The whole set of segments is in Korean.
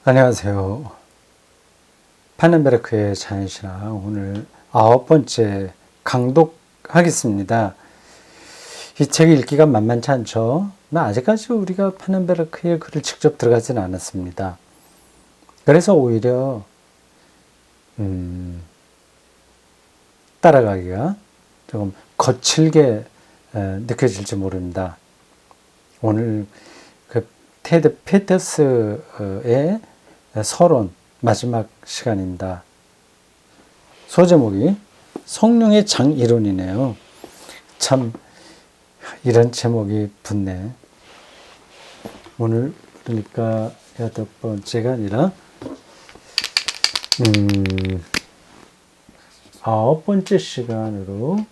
안녕하세요. 파넨베르크의 자연신학 오늘 9번째 강독하겠습니다. 이 책 읽기가 만만치 않죠. 아직까지 우리가 파넨베르크의 글을 직접 들어가지는 않았습니다. 그래서 오히려 따라가기가 조금 거칠게 느껴질지 모릅니다. 오늘 그 테드 페터스의 서론 마지막 시간입니다. 소제목이 성령의 장이론이네요. 참 이런 제목이 붙네. 오늘 그러니까 8번째가 아니라 9번째 시간으로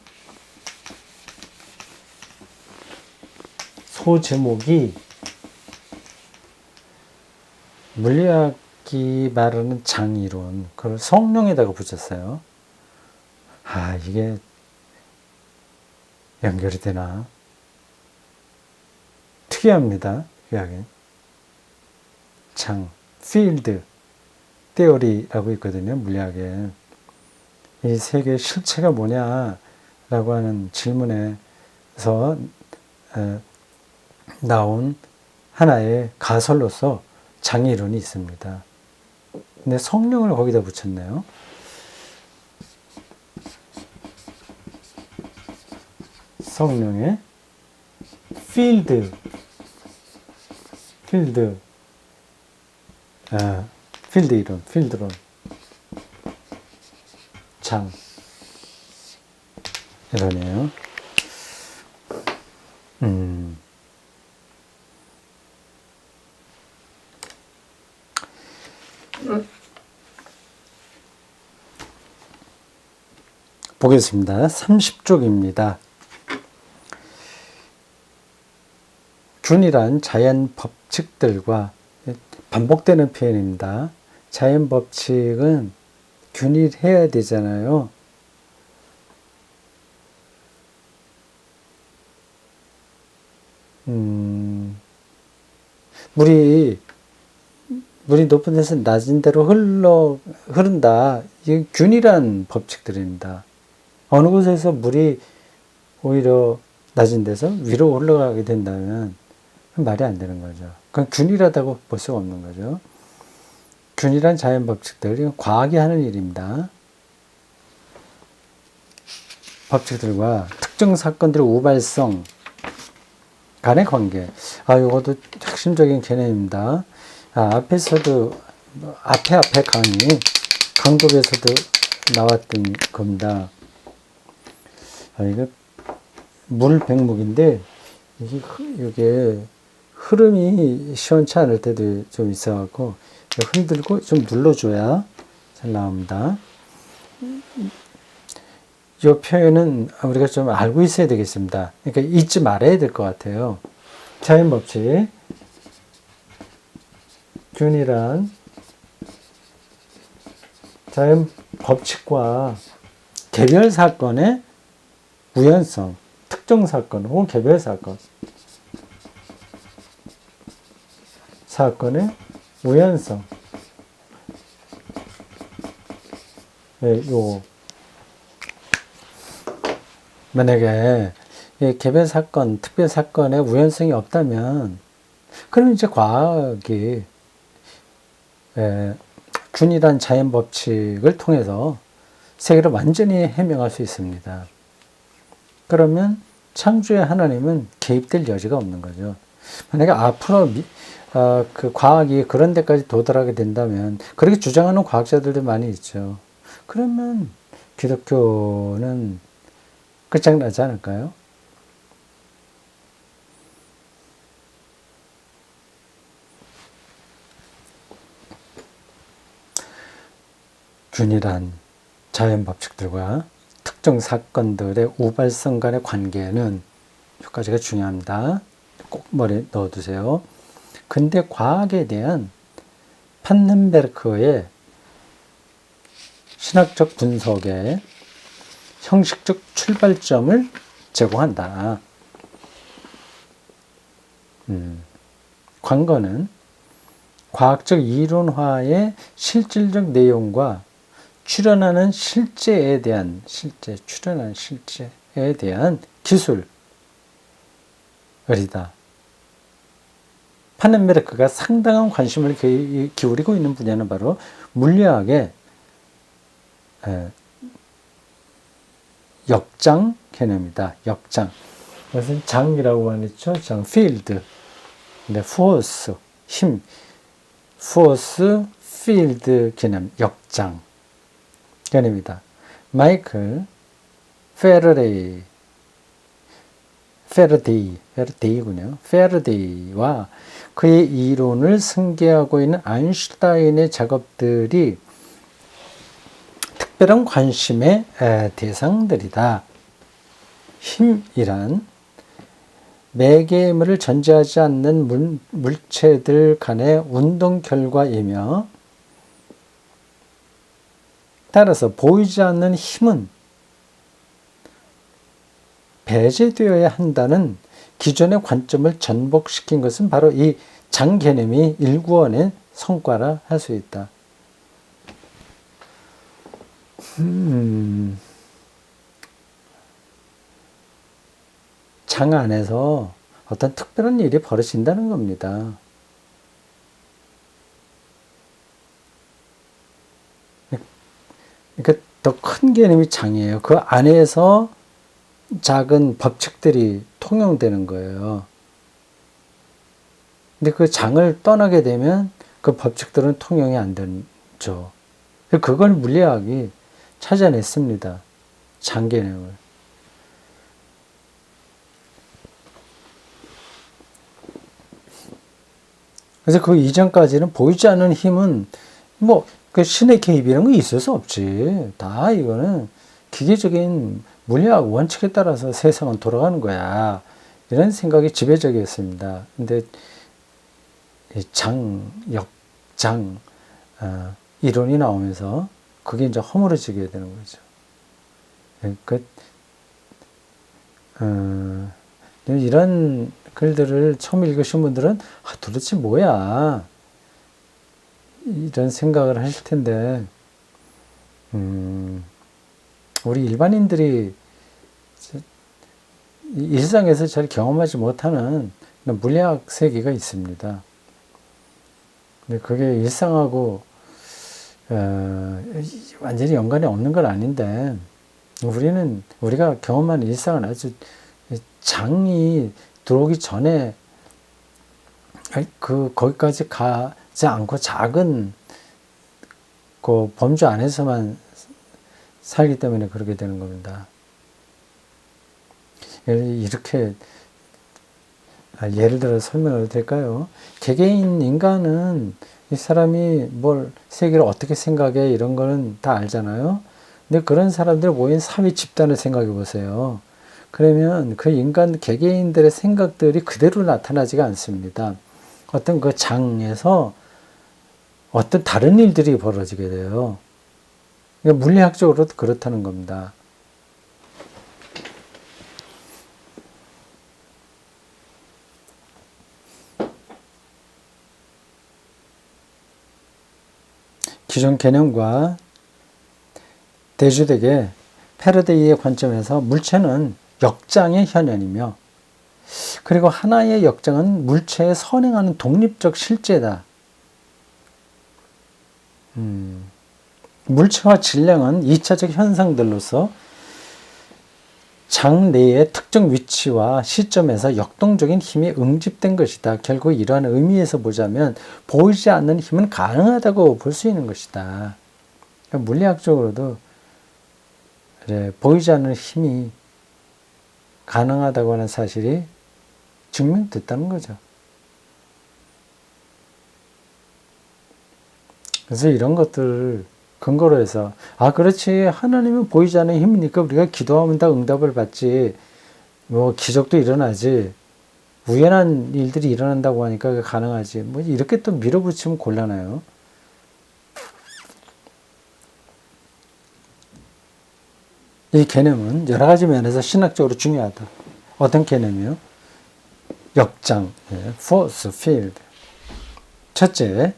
소제목이 물리학이 말하는 장이론, 그걸 성령에다가 붙였어요. 이게 연결이 되나? 특이합니다. 이야기. 장, 필드, 테오리라고 있거든요. 물리학에. 이 세계의 실체가 뭐냐라고 하는 질문에서 나온 하나의 가설로서 장이론이 있습니다. 근데 성령을 거기다 붙였네요. 성령의 필드 이론, 필드론, 장 이론이에요. 보겠습니다. 30쪽입니다. 균이란 자연 법칙들과 반복되는 표현입니다. 자연 법칙은 균일해야 되잖아요. 물이 높은 데서 낮은 데로 흐른다. 이게 균일한 법칙들입니다. 어느 곳에서 물이 오히려 낮은 데서 위로 올라가게 된다면 말이 안 되는 거죠. 그건 균일하다고 볼 수가 없는 거죠. 균일한 자연 법칙들, 이건 과학이 하는 일입니다. 법칙들과 특정 사건들의 우발성 간의 관계. 이것도 핵심적인 개념입니다. 앞에 강독에서도 나왔던 겁니다. 이거 물백묵인데, 이게 흐름이 시원치 않을 때도 좀 있어갖고, 흔들고 좀 눌러줘야 잘 나옵니다. 이 표현은 우리가 좀 알고 있어야 되겠습니다. 그러니까 잊지 말아야 될 것 같아요. 자연 법칙. 균일한 자연 법칙과 개별 사건의 우연성, 특정 사건 혹은 개별 사건의 우연성. 만약에 개별 사건, 특별 사건의 우연성이 없다면, 그럼 이제 과학이 균일한 자연 법칙을 통해서 세계를 완전히 해명할 수 있습니다. 그러면 창조의 하나님은 개입될 여지가 없는 거죠. 만약에 앞으로 그 과학이 그런 데까지 도달하게 된다면, 그렇게 주장하는 과학자들도 많이 있죠. 그러면 기독교는 끝장나지 않을까요? 균일한 자연 법칙들과 특정 사건들의 우발성 간의 관계는 여기까지가 중요합니다. 꼭 머리에 넣어두세요. 근대 과학에 대한 판넨베르크의 신학적 분석의 형식적 출발점을 제공한다. 관건은 과학적 이론화의 실질적 내용과 출현하는 실제에 대한 기술이다. 파넨베르크가 상당한 관심을 기울이고 있는 분야는 바로 물리학의 역장 개념이다. 역장. 그것은 장이라고 말했죠. 장, 필드. 근데 포스, 힘. 포스, 필드 개념, 역장 개념이다. 마이클 페러데이군요. 페러데이와 그의 이론을 승계하고 있는 아인슈타인의 작업들이 특별한 관심의 대상들이다. 힘이란 매개물을 존재하지 않는 물체들 간의 운동 결과이며, 따라서 보이지 않는 힘은 배제되어야 한다는 기존의 관점을 전복시킨 것은 바로 이 장 개념이 일구어낸 성과라 할 수 있다. 장 안에서 어떤 특별한 일이 벌어진다는 겁니다. 그러니까 더 큰 개념이 장이에요. 그 안에서 작은 법칙들이 통용되는 거예요. 근데 그 장을 떠나게 되면 그 법칙들은 통용이 안 되죠. 그걸 물리학이 찾아냈습니다. 장 개념을. 그래서 그 이전까지는 보이지 않는 힘은 그 신의 개입 이런 거 있을 수 없지. 다 이거는 기계적인 물리학 원칙에 따라서 세상은 돌아가는 거야. 이런 생각이 지배적이었습니다. 근데 역장 이론이 나오면서 그게 이제 허물어지게 되는 거죠. 이런 글들을 처음 읽으신 분들은 도대체 뭐야 이런 생각을 하실 텐데, 우리 일반인들이 일상에서 잘 경험하지 못하는 물리학 세계가 있습니다. 근데 그게 일상하고 완전히 연관이 없는 건 아닌데, 우리가 경험하는 일상은 아주 장이 들어오기 전에 거기까지 가지 않고 작은 그 범주 안에서만 살기 때문에 그렇게 되는 겁니다. 이렇게 예를 들어 설명을 드릴까요? 개개인 인간은 이 사람이 세계를 어떻게 생각해 이런 거는 다 알잖아요. 근데 그런 사람들 모인 사회 집단을 생각해 보세요. 그러면 그 개개인들의 생각들이 그대로 나타나지가 않습니다. 어떤 그 장에서 어떤 다른 일들이 벌어지게 돼요. 그러니까 물리학적으로도 그렇다는 겁니다. 기존 개념과 대조되게 패러데이의 관점에서 물체는 역장의 현현이며, 그리고 하나의 역장은 물체에 선행하는 독립적 실제다. 물체와 질량은 2차적 현상들로서 장 내의 특정 위치와 시점에서 역동적인 힘이 응집된 것이다. 결국 이러한 의미에서 보자면 보이지 않는 힘은 가능하다고 볼 수 있는 것이다. 그러니까 물리학적으로도 보이지 않는 힘이 가능하다고 하는 사실이 증명됐다는 거죠. 그래서 이런 것들을 근거로 해서 그렇지, 하나님은 보이지 않는 힘이니까 우리가 기도하면 다 응답을 받지, 기적도 일어나지, 우연한 일들이 일어난다고 하니까 가능하지, 이렇게 또 밀어붙이면 곤란해요. 이 개념은 여러 가지 면에서 신학적으로 중요하다. 어떤 개념이요? 역장, force field. 첫째,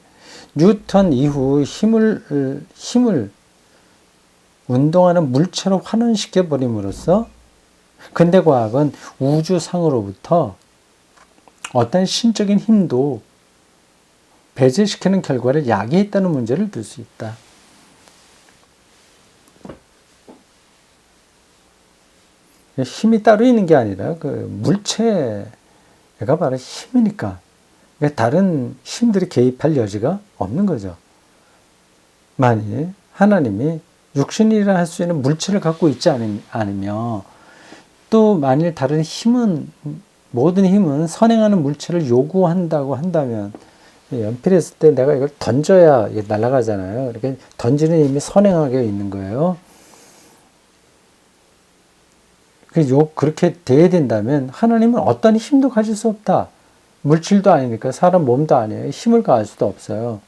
뉴턴 이후 힘을 운동하는 물체로 환원시켜 버림으로써 근대과학은 우주상으로부터 어떤 신적인 힘도 배제시키는 결과를 야기했다는 문제를 들 수 있다. 힘이 따로 있는 게 아니라 그 물체가 바로 힘이니까 다른 힘들이 개입할 여지가 없는 거죠. 만일 하나님이 육신이라 할 수 있는 물체를 갖고 있지 않으며 또 만일 다른 힘은 모든 힘은 선행하는 물체를 요구한다고 한다면 연필했을 때 내가 이걸 던져야 이게 날아가잖아요. 이렇게 던지는 힘이 선행하게 있는 거예요. 그렇게 돼야 된다면 하나님은 어떤 힘도 가질 수 없다. 물질도 아니니까 사람 몸도 아니에요. 힘을 가할 수도 없어요.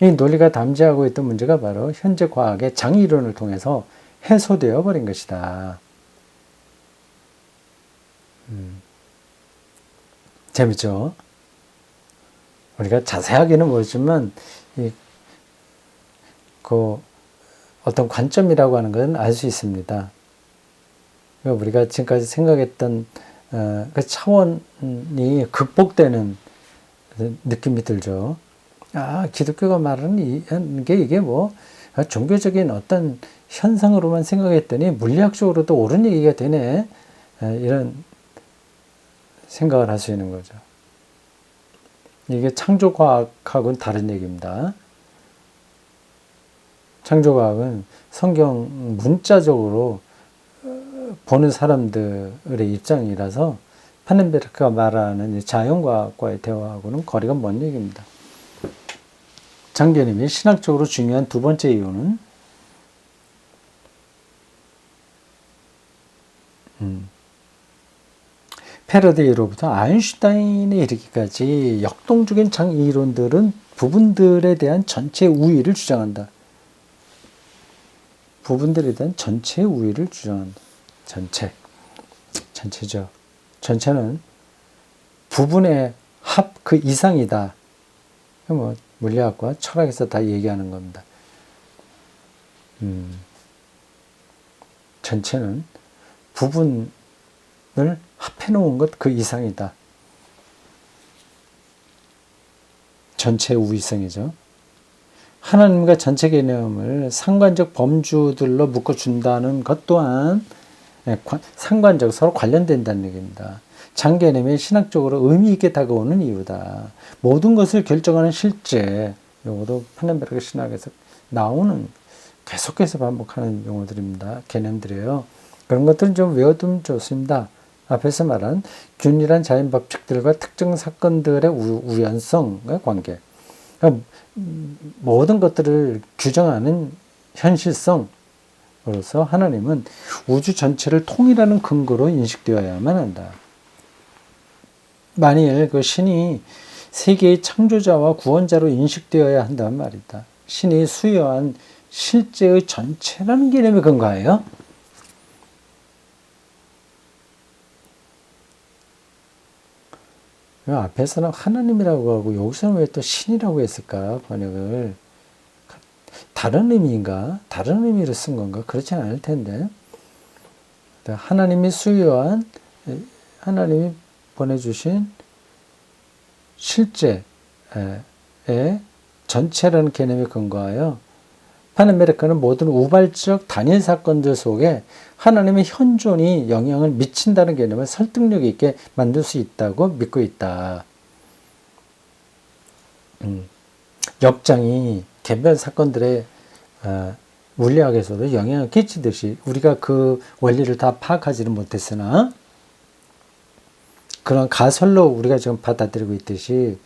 이 논리가 담재하고 있던 문제가 바로 현재 과학의 장이론을 통해서 해소되어 버린 것이다. 재밌죠? 우리가 자세하게는 모르지만 그 어떤 관점이라고 하는 것은 알 수 있습니다. 우리가 지금까지 생각했던 그 차원이 극복되는 느낌이 들죠. 기독교가 말하는 게 이게 뭐 종교적인 어떤 현상으로만 생각했더니 물리학적으로도 옳은 얘기가 되네. 이런 생각을 할 수 있는 거죠. 이게 창조과학하고는 다른 얘기입니다. 창조과학은 성경 문자적으로 보는 사람들의 입장이라서 파넨베르크가 말하는 자연과학과의 대화하고는 거리가 먼 얘기입니다. 장개념이 신학적으로 중요한 두 번째 이유는 패러데이로부터 아인슈타인에 이르기까지 역동적인 장이론들은 부분들에 대한 전체 우위를 주장한다. 부분들에 대한 전체 우위를 주장한다. 전체죠. 전체는 부분의 합 그 이상이다. 뭐 물리학과 철학에서 다 얘기하는 겁니다. 전체는 부분을 합해 놓은 것 그 이상이다. 전체 우위성이죠. 하나님과 전체 개념을 상관적 범주들로 묶어준다는 것 또한 상관적, 서로 관련된다는 얘기입니다. 장개념이 신학적으로 의미 있게 다가오는 이유다. 모든 것을 결정하는 실제, 요것도 파넨베르크 신학에서 나오는 계속해서 반복하는 용어들입니다. 개념들이에요. 그런 것들은 좀 외워두면 좋습니다. 앞에서 말한 균일한 자연 법칙들과 특정 사건들의 우연성의 관계. 그러니까 모든 것들을 규정하는 현실성으로서 하나님은 우주 전체를 통일하는 근거로 인식되어야만 한다. 만일 그 신이 세계의 창조자와 구원자로 인식되어야 한다는 말이다. 신이 수여한 실제의 전체라는 개념이 근거예요. 앞에서는 하나님이라고 하고 여기서는 왜 또 신이라고 했을까? 번역을 다른 의미인가? 다른 의미로 쓴 건가? 그렇지 않을 텐데 하나님이 수여한 하나님이 보내주신 실제의 전체라는 개념에 근거하여 파넨베르크는 모든 우발적 단일 사건들 속에 하나님의 현존이 영향을 미친다는 개념을 설득력 있게 만들 수 있다고 믿고 있다. 역장이 개별 사건들의 물리학에서도 영향을 끼치듯이 우리가 그 원리를 다 파악하지는 못했으나 그런 가설로 우리가 지금 받아들이고 있듯이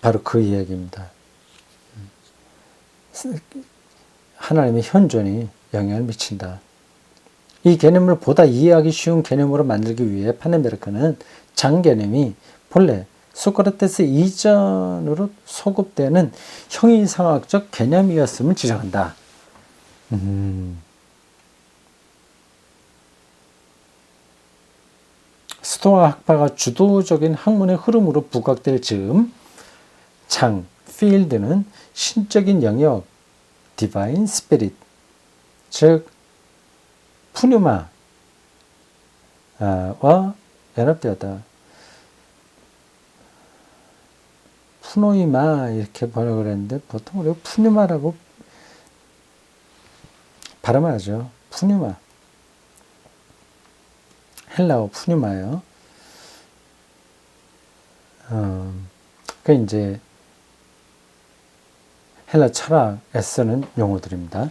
바로 그 이야기입니다. 하나님의 현존이 영향을 미친다. 이 개념을 보다 이해하기 쉬운 개념으로 만들기 위해 파넨베르크는 장개념이 본래 소크라테스 이전으로 소급되는 형이상학적 개념이었음을 지적한다. 스토아 학파가 주도적인 학문의 흐름으로 부각될 즈음 창, 필드는 신적인 영역, 디바인 스피릿, 즉 푸뉴마와 연합되었다. 푸노이마 이렇게 번역을 했는데 보통 우리가 푸뉴마라고 발음하죠. 푸뉴마. 헬라어 푸뉴마예요. 그 이제 헬라 철학에 쓰는 용어들입니다.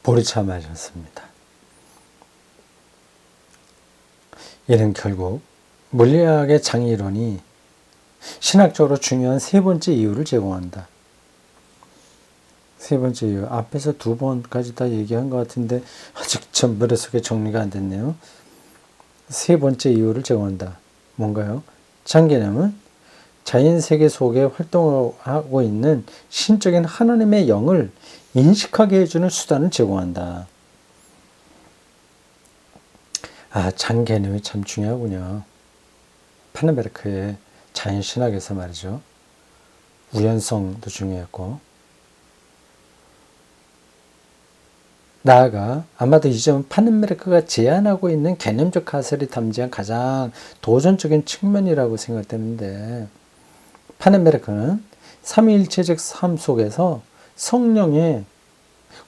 보리차 마셨습니다. 이는 결국 물리학의 장이론이 신학적으로 중요한 세 번째 이유를 제공한다. 세 번째 이유. 앞에서 두 번까지 다 얘기한 것 같은데 아직 전 머릿속에 정리가 안 됐네요. 세 번째 이유를 제공한다. 뭔가요? 장개념은 자연 세계 속에 활동하고 있는 신적인 하나님의 영을 인식하게 해주는 수단을 제공한다. 장개념이 참 중요하군요. 파넨베르크의 자연신학에서 말이죠. 우연성도 중요했고, 나아가 아마도 이 점은 파넨베르크가 제안하고 있는 개념적 가설이 담지한 가장 도전적인 측면이라고 생각되는데, 파넨베르크는 삼위일체적 삶 속에서 성령의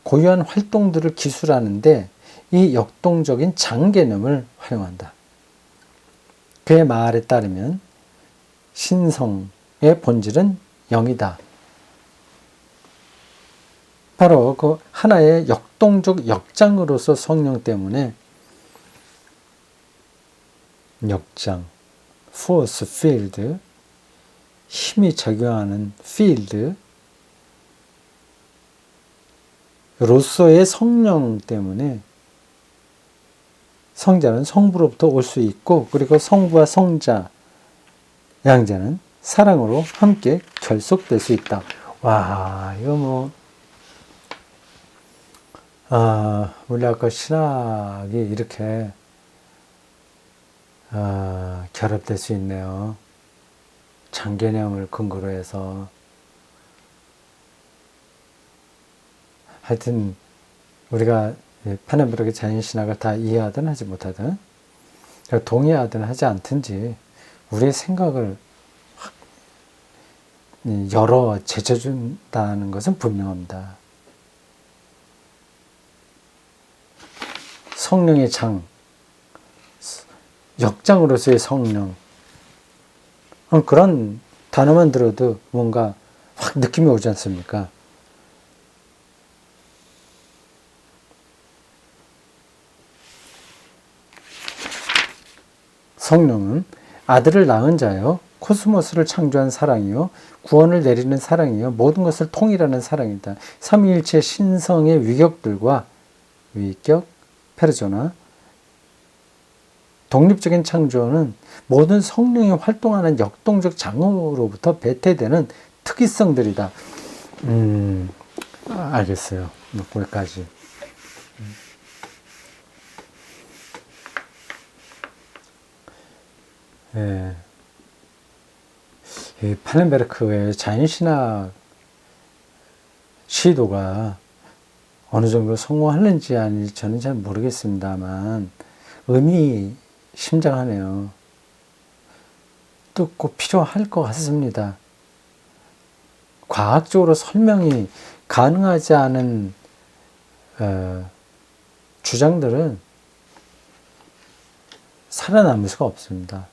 고유한 활동들을 기술하는데 이 역동적인 장 개념을 활용한다. 그의 말에 따르면 신성의 본질은 영이다. 바로 그 하나의 역동적 역장으로서 성령 때문에 역장, force field, 힘이 적용하는 field, 로서의 성령 때문에 성자는 성부로부터 올 수 있고, 그리고 성부와 성자, 양자는 사랑으로 함께 결속될 수 있다. 와, 이거 물리학과 신학이 이렇게 결합될 수 있네요. 장개념을 근거로 해서. 하여튼 우리가 파넨베르크 자연신학을 다 이해하든 하지 못하든, 동의하든 하지 않든지 우리의 생각을 열어 제쳐준다는 것은 분명합니다. 성령의 장, 역장으로서의 성령, 그런 단어만 들어도 뭔가 확 느낌이 오지 않습니까? 성령은 아들을 낳은 자요, 코스모스를 창조한 사랑이요, 구원을 내리는 사랑이요, 모든 것을 통일하는 사랑이다. 삼위일체 신성의 위격들과 위격, 페르소나, 독립적인 창조는 모든 성령이 활동하는 역동적 장으로부터 배태되는 특이성들이다. 알겠어요. 거기까지. 이 파넨베르크의 자연신학 시도가 어느 정도 성공하는지 아닌지 저는 잘 모르겠습니다만 의미심장하네요. 또 꼭 필요할 것 같습니다. 과학적으로 설명이 가능하지 않은 주장들은 살아남을 수가 없습니다.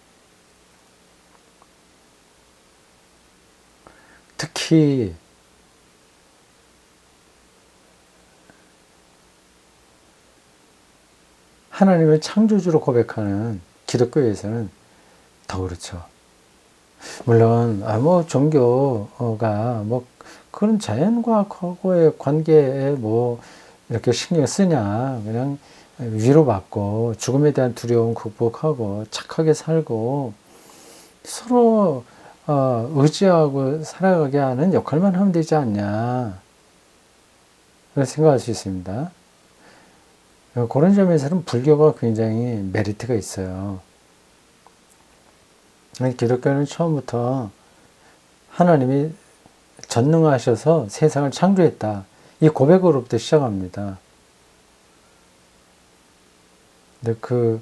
특히 하나님을 창조주로 고백하는 기독교에서는 더 그렇죠. 물론 종교가 그런 자연과하고의 관계에 이렇게 신경 쓰냐. 그냥 위로받고 죽음에 대한 두려움 극복하고 착하게 살고 서로 의지하고 살아가게 하는 역할만 하면 되지 않냐. 그렇게 생각할 수 있습니다. 그런 점에서는 불교가 굉장히 메리트가 있어요. 기독교는 처음부터 하나님이 전능하셔서 세상을 창조했다. 이 고백으로부터 시작합니다. 근데 그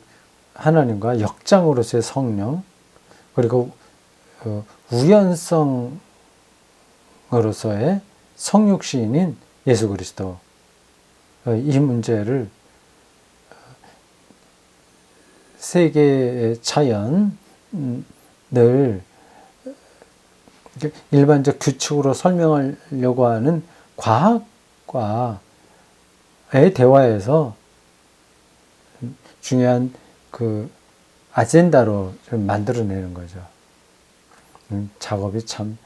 하나님과 역장으로서의 성령, 그리고 우연성으로서의 성육신인 예수 그리스도, 이 문제를 세계의 자연을 일반적 규칙으로 설명하려고 하는 과학과의 대화에서 중요한 그 아젠다로 좀 만들어내는 거죠. 작업이 참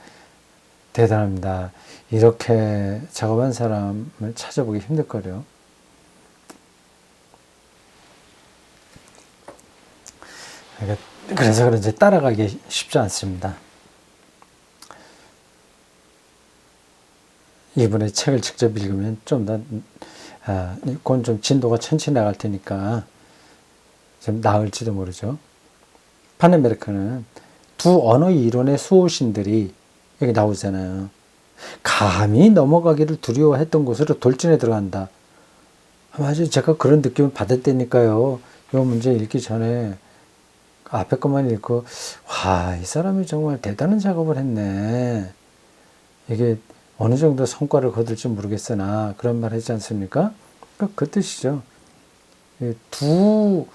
대단합니다. 이렇게 작업한 사람을 찾아보기 힘들 거래요. 그래서 그런지 따라가기 쉽지 않습니다. 이분의 책을 직접 읽으면 좀 더, 그건 좀 진도가 천천히 나갈 테니까 좀 나을지도 모르죠. 파네메르크는 두 언어 이론의 수호신들이 여기 나오잖아요. 감히 넘어가기를 두려워했던 곳으로 돌진해 들어간다. 맞아요. 제가 그런 느낌을 받았다니까요. 이 문제 읽기 전에 앞에 것만 읽고 와, 이 사람이 정말 대단한 작업을 했네. 이게 어느 정도 성과를 거둘지 모르겠으나 그런 말 하지 않습니까? 그 뜻이죠. 두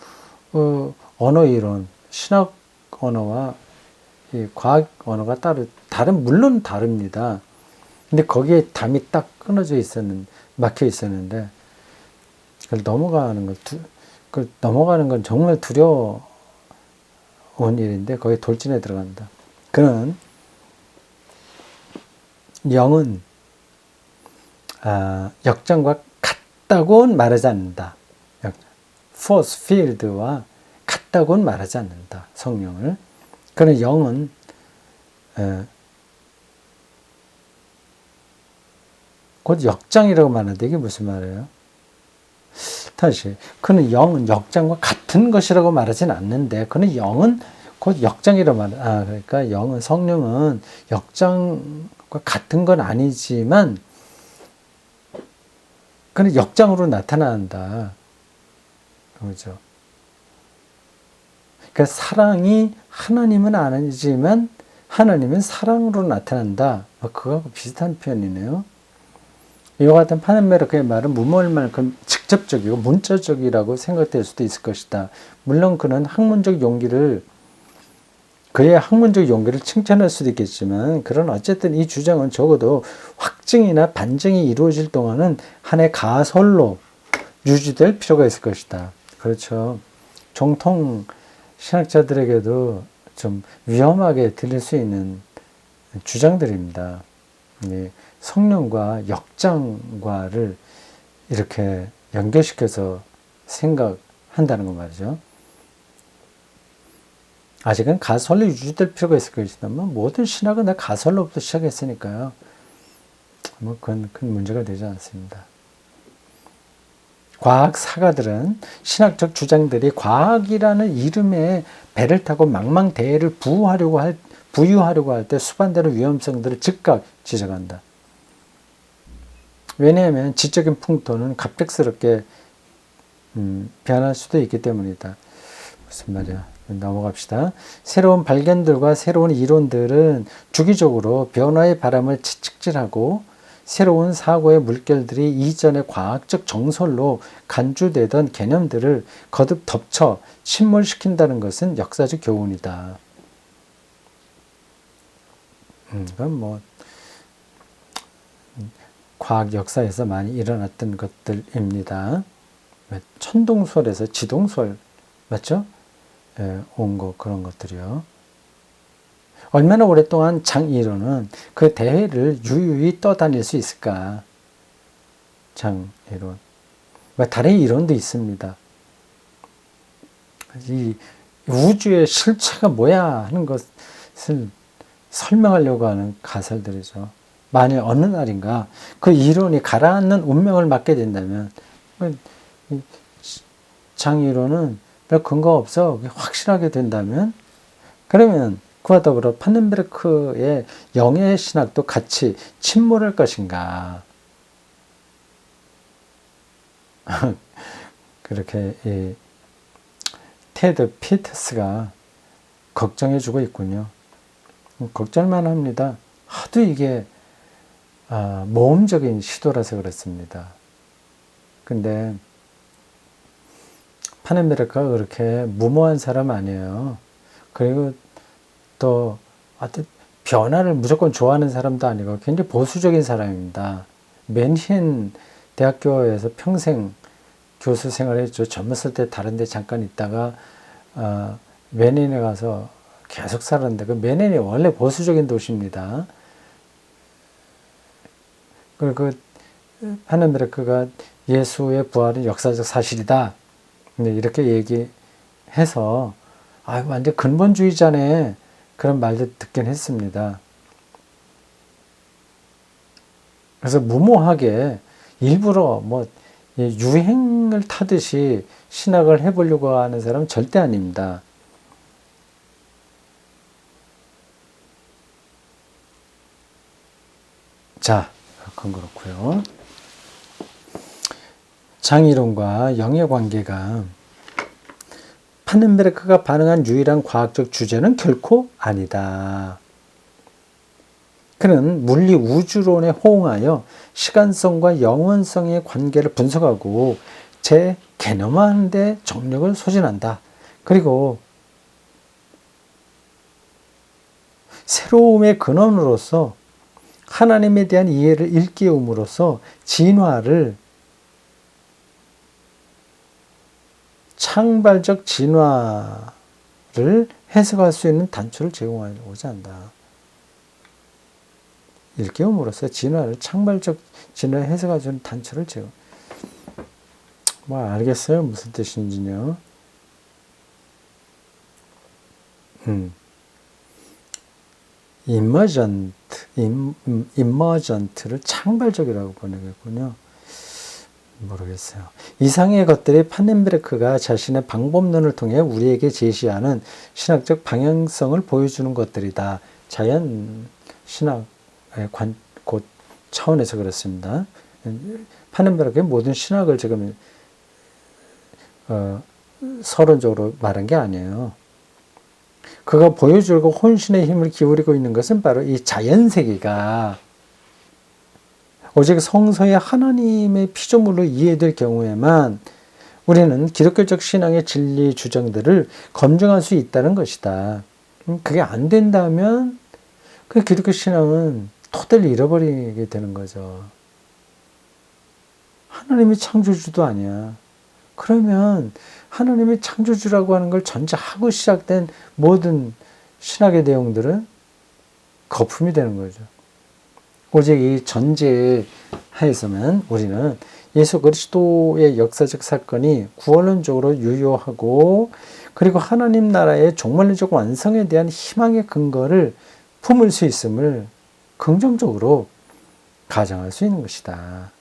언어 이론, 신학 언어와 이 과학 언어가 물론 다릅니다. 근데 거기에 담이 딱 막혀 있었는데, 그걸 넘어가는 건 정말 두려운 일인데, 거기에 돌진해 들어간다. 그는, 영은, 역장과 같다고는 말하지 않는다. force field와 같다고는 말하지 않는다. 성령을. 그는 영은 곧 역장이라고 말하는데 이게 무슨 말이에요? 다시, 그는 영은 역장과 같은 것이라고 말하진 않는데, 그는 영은 곧 역장이라고 그러니까 영은, 성령은 역장과 같은 건 아니지만 그는 역장으로 나타난다. 그렇죠. 그러니까 사랑이 하나님은 아니지만 하나님은 사랑으로 나타난다. 그거하고 비슷한 표현이네요. 이와 같은 파네메르크의 말은 무모할만큼 직접적이고 문자적이라고 생각될 수도 있을 것이다. 물론 그의 학문적 용기를 칭찬할 수도 있겠지만, 그런 어쨌든 이 주장은 적어도 확증이나 반증이 이루어질 동안은 한해 가설로 유지될 필요가 있을 것이다. 그렇죠. 정통 신학자들에게도 좀 위험하게 들릴 수 있는 주장들입니다. 성령과 역장과를 이렇게 연결시켜서 생각한다는 거 말이죠. 아직은 가설로 유지될 필요가 있을 것이다만, 모든 신학은 다 가설로부터 시작했으니까요. 그건 큰 문제가 되지 않습니다. 과학 사가들은 신학적 주장들이 과학이라는 이름에 배를 타고 망망대해를 부유하려고 할 때 수반되는 위험성들을 즉각 지적한다. 왜냐하면 지적인 풍토는 갑작스럽게 변할 수도 있기 때문이다. 무슨 말이야? 넘어갑시다. 새로운 발견들과 새로운 이론들은 주기적으로 변화의 바람을 채찍질하고, 새로운 사고의 물결들이 이전의 과학적 정설로 간주되던 개념들을 거듭 덮쳐 침몰시킨다는 것은 역사적 교훈이다. 이건 과학 역사에서 많이 일어났던 것들입니다. 천동설에서 지동설, 맞죠? 온 거, 그런 것들이요. 얼마나 오랫동안 장이론은 그 대회를 유유히 떠다닐 수 있을까? 장이론. 다른 이론도 있습니다. 이 우주의 실체가 뭐야 하는 것을 설명하려고 하는 가설들이죠. 만약 어느 날인가 그 이론이 가라앉는 운명을 맞게 된다면, 장이론은 별 근거 없어 확실하게 된다면, 그러면 그와 더불어 파넨베르크의 영의 신학도 같이 침몰할 것인가. 그렇게 테드 피터스가 걱정해주고 있군요. 걱정만 합니다. 하도 이게 모험적인 시도라서 그렇습니다. 근데 파넨베르크가 그렇게 무모한 사람 아니에요. 그리고 또 변화를 무조건 좋아하는 사람도 아니고 굉장히 보수적인 사람입니다. 맨헨 대학교에서 평생 교수 생활을 했죠. 젊었을 때 다른 데 잠깐 있다가 맨헨에 가서 계속 살았는데, 그 맨헨이 원래 보수적인 도시입니다. 그리고 파넨베르크가 예수의 부활은 역사적 사실이다, 이렇게 얘기해서 완전 근본주의자네, 그런 말도 듣긴 했습니다. 그래서 무모하게 일부러 유행을 타듯이 신학을 해보려고 하는 사람은 절대 아닙니다. 자, 그건 그렇고요. 장이론과 영의 관계가 파넨베르크가 반응한 유일한 과학적 주제는 결코 아니다. 그는 물리 우주론에 호응하여 시간성과 영원성의 관계를 분석하고 재개념화하는 데 정력을 소진한다. 그리고 새로움의 근원으로서 하나님에 대한 이해를 일깨움으로써 진화를, 창발적 진화를 해석할 수 있는 단초를 제공하고자 한다. 일깨움으로써 진화를, 창발적 진화를 해석할 수 있는 단초를 제공. 알겠어요? 무슨 뜻인지요? 이머전트를 창발적이라고 번역했군요. 모르겠어요. 이상의 것들이 파넨베르크가 자신의 방법론을 통해 우리에게 제시하는 신학적 방향성을 보여주는 것들이다. 자연 신학의 곧 차원에서 그렇습니다. 파넨베르크의 모든 신학을 지금 서론적으로 말한 게 아니에요. 그가 보여주려고 혼신의 힘을 기울이고 있는 것은 바로 이 자연세계가 오직 성서의 하나님의 피조물로 이해될 경우에만 우리는 기독교적 신앙의 진리 주장들을 검증할 수 있다는 것이다. 그게 안 된다면 그 기독교 신앙은 토대를 잃어버리게 되는 거죠. 하나님이 창조주도 아니야. 그러면 하나님이 창조주라고 하는 걸 전제하고 시작된 모든 신학의 내용들은 거품이 되는 거죠. 오직 이 전제 하에서만 우리는 예수 그리스도의 역사적 사건이 구원론적으로 유효하고, 그리고 하나님 나라의 종말론적 완성에 대한 희망의 근거를 품을 수 있음을 긍정적으로 가정할 수 있는 것이다.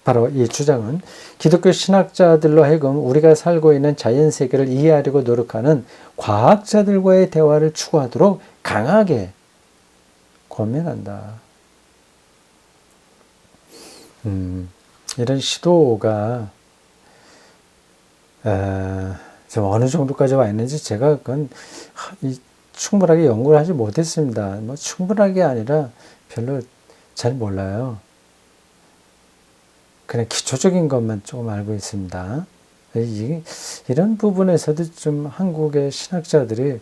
바로 이 주장은 기독교 신학자들로 하여금 우리가 살고 있는 자연세계를 이해하려고 노력하는 과학자들과의 대화를 추구하도록 강하게 권면한다. 이런 시도가 좀 어느 정도까지 와 있는지 제가 그건 충분하게 연구를 하지 못했습니다. 충분하게 아니라 별로 잘 몰라요. 그냥 기초적인 것만 조금 알고 있습니다. 이런 부분에서도 좀 한국의 신학자들이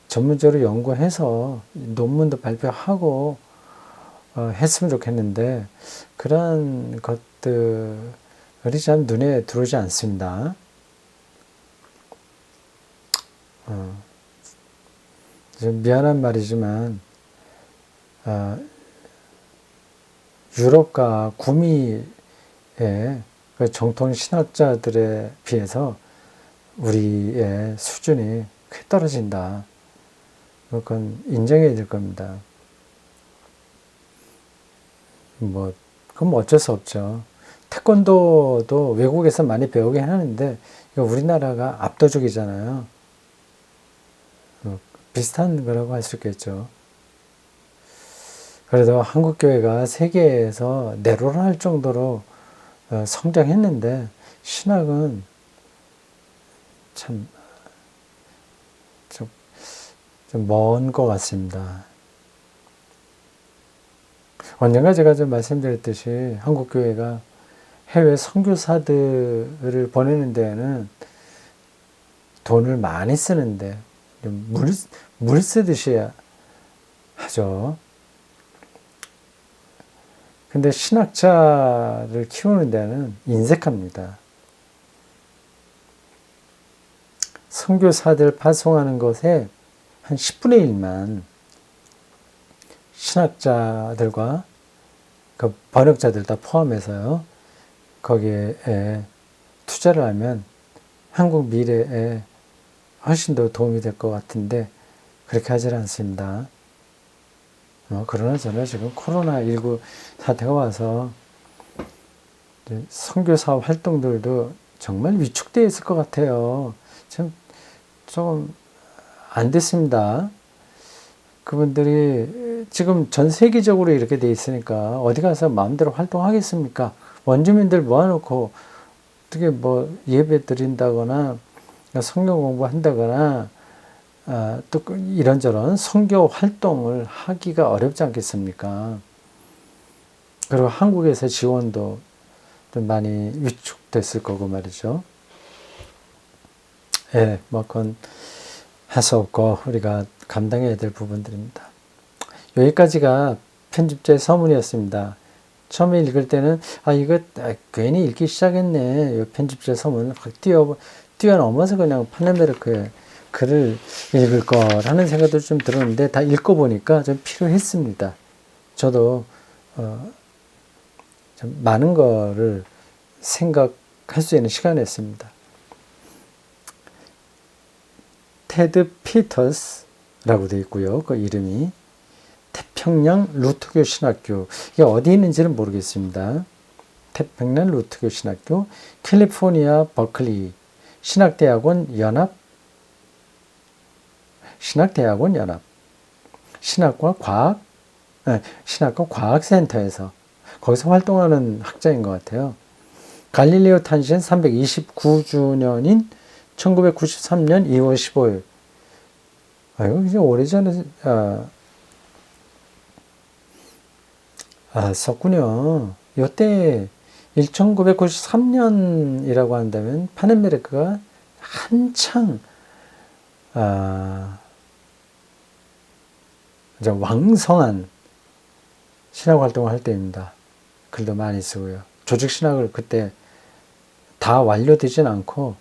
전문적으로 연구해서 논문도 발표하고 했으면 좋겠는데, 그런 것들이 참 눈에 들어오지 않습니다. 좀 미안한 말이지만 유럽과 구미 그 정통 신학자들에 비해서 우리의 수준이 꽤 떨어진다. 그건 인정해야 될 겁니다. 그럼 어쩔 수 없죠. 태권도도 외국에서 많이 배우긴 하는데, 이거 우리나라가 압도적이잖아요. 비슷한 거라고 할 수 있겠죠. 그래도 한국교회가 세계에서 내로라 정도로 성장했는데, 신학은 참, 좀 먼 것 같습니다. 언젠가 제가 좀 말씀드렸듯이 한국교회가 해외 선교사들을 보내는 데에는 돈을 많이 쓰는데 물 쓰듯이 하죠. 근데 신학자를 키우는 데는 인색합니다. 선교사들 파송하는 것에 한 10분의 1만 신학자들과 그 번역자들 다 포함해서요. 거기에 투자를 하면 한국 미래에 훨씬 더 도움이 될 것 같은데 그렇게 하질 않습니다. 그러나 저는 지금 코로나19 사태가 와서 선교사 활동들도 정말 위축되어 있을 것 같아요. 조금 안 됐습니다. 그분들이 지금 전 세계적으로 이렇게 돼 있으니까 어디 가서 마음대로 활동하겠습니까? 원주민들 모아놓고 어떻게 예배 드린다거나 성경 공부한다거나 또 이런저런 선교 활동을 하기가 어렵지 않겠습니까? 그리고 한국에서 지원도 좀 많이 위축됐을 거고 말이죠. 그건 할 수 없고 우리가 감당해야 될 부분들입니다. 여기까지가 편집자의 서문이었습니다. 처음에 읽을 때는 이거 괜히 읽기 시작했네. 이 편집자의 서문을 확 뛰어넘어서 그냥 파네메르크의 글을 읽을 거라는 생각도 좀 들었는데 다 읽어보니까 좀 필요했습니다. 저도 좀 많은 거를 생각할 수 있는 시간이었습니다. 테드 피터스라고 되어 있고요. 그 이름이 태평양 루터교 신학교, 이게 어디 있는지는 모르겠습니다. 태평양 루터교 신학교, 캘리포니아 버클리 신학대학원 연합 신학과 과학센터에서 거기서 활동하는 학자인 것 같아요. 갈릴레오 탄신 329주년인 1993년 2월 15일. 이거 이제 오래전에 썼군요. 이때 1993년이라고 한다면 파넨메르크가 한창 왕성한 신학 활동을 할 때입니다. 글도 많이 쓰고요. 조직 신학을 그때 다 완료되진 않고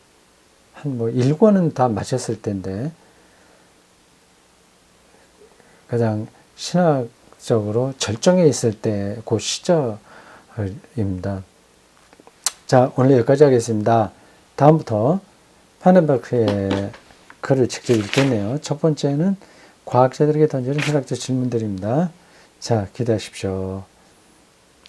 한 1권은 다 마쳤을 때인데 가장 신학적으로 절정에 있을 때 그 시절입니다. 자, 오늘 여기까지 하겠습니다. 다음부터 파넨메르크의 글을 직접 읽겠네요. 첫 번째는 과학자들에게 던지는 신학적 질문들입니다. 자, 기대하십시오.